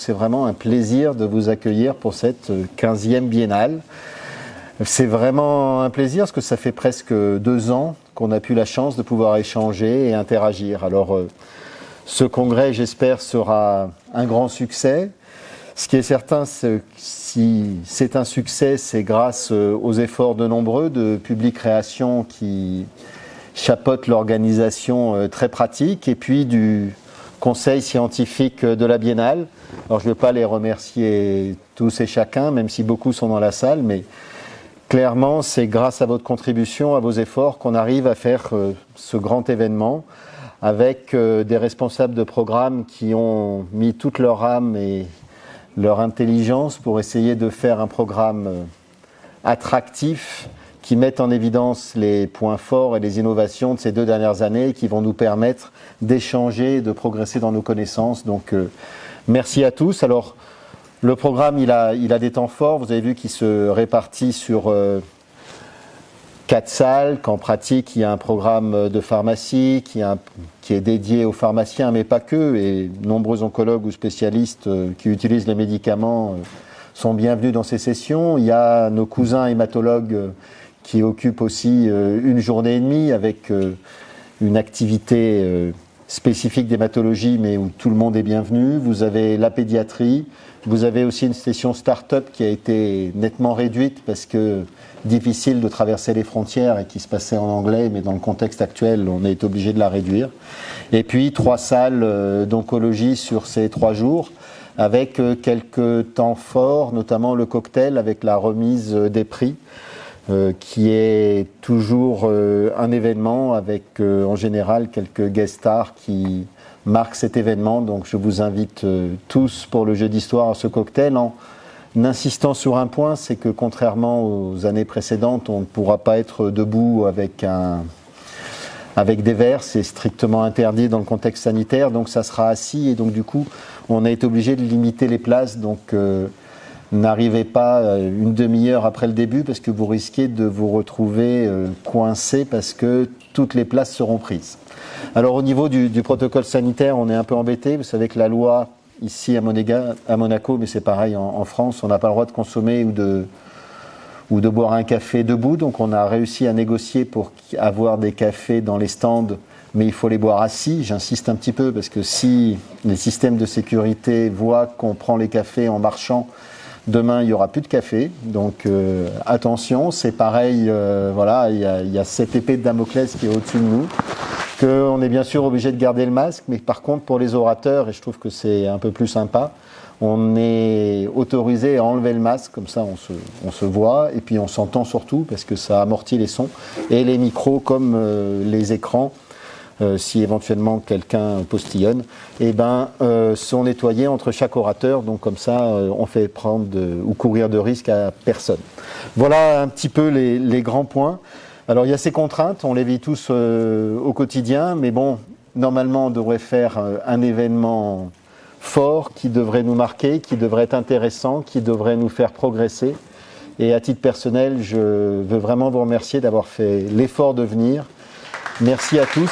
c'est vraiment un plaisir de vous accueillir pour cette 15e biennale. C'est vraiment un plaisir parce que ça fait presque 2 ans qu'on a eu la chance de pouvoir échanger et interagir. Alors, ce congrès, j'espère, sera un grand succès. Ce qui est certain, si c'est un succès, c'est grâce aux efforts de nombreux de Public Création qui chapeautent l'organisation très pratique et puis du conseil scientifique de la Biennale. Alors je ne vais pas les remercier tous et chacun, même si beaucoup sont dans la salle, mais clairement, c'est grâce à votre contribution, à vos efforts, qu'on arrive à faire ce grand événement avec des responsables de programme qui ont mis toute leur âme et leur intelligence pour essayer de faire un programme attractif qui mette en évidence les points forts et les innovations de ces 2 dernières années qui vont nous permettre d'échanger, de progresser dans nos connaissances. Donc, merci à tous. Alors, le programme, il a des temps forts. Vous avez vu qu'il se répartit sur 4 salles, qu'en pratique, il y a un programme de pharmacie qui est dédié aux pharmaciens, mais pas que, et nombreux oncologues ou spécialistes qui utilisent les médicaments sont bienvenus dans ces sessions. Il y a nos cousins hématologues qui occupent aussi une journée et demie avec une activité spécifique d'hématologie, mais où tout le monde est bienvenu. Vous avez la pédiatrie, vous avez aussi une session start-up qui a été nettement réduite parce que difficile de traverser les frontières et qui se passait en anglais, mais dans le contexte actuel, on est obligé de la réduire. Et puis 3 salles d'oncologie sur ces 3 jours, avec quelques temps forts, notamment le cocktail avec la remise des prix, qui est toujours un événement avec en général quelques guest stars qui marquent cet événement. Donc je vous invite tous pour le jeu d'histoire à ce cocktail en insistant sur un point, c'est que contrairement aux années précédentes, on ne pourra pas être debout avec des verres, c'est strictement interdit dans le contexte sanitaire, donc ça sera assis et donc du coup on a été obligé de limiter les places, donc n'arrivez pas une demi-heure après le début parce que vous risquez de vous retrouver coincé parce que toutes les places seront prises. Alors au niveau du protocole sanitaire, on est un peu embêté, vous savez que la loi ici à Monaco, mais c'est pareil en France, on n'a pas le droit de consommer ou de boire un café debout, donc on a réussi à négocier pour avoir des cafés dans les stands, mais il faut les boire assis. J'insiste un petit peu parce que si les systèmes de sécurité voient qu'on prend les cafés en marchant, demain il n'y aura plus de café, donc attention, c'est pareil, voilà, il y a cette épée de Damoclès qui est au-dessus de nous, qu'on est bien sûr obligé de garder le masque, mais par contre pour les orateurs, et je trouve que c'est un peu plus sympa, on est autorisé à enlever le masque, comme ça on se voit, et puis on s'entend surtout, parce que ça amortit les sons, et les micros comme les écrans, si éventuellement quelqu'un postillonne, sont nettoyés entre chaque orateur, donc comme ça on fait prendre ou courir de risque à personne. Voilà un petit peu les grands points. Alors il y a ces contraintes, on les vit tous au quotidien, mais bon, normalement on devrait faire un événement fort qui devrait nous marquer, qui devrait être intéressant, qui devrait nous faire progresser. Et à titre personnel, je veux vraiment vous remercier d'avoir fait l'effort de venir. Merci à tous.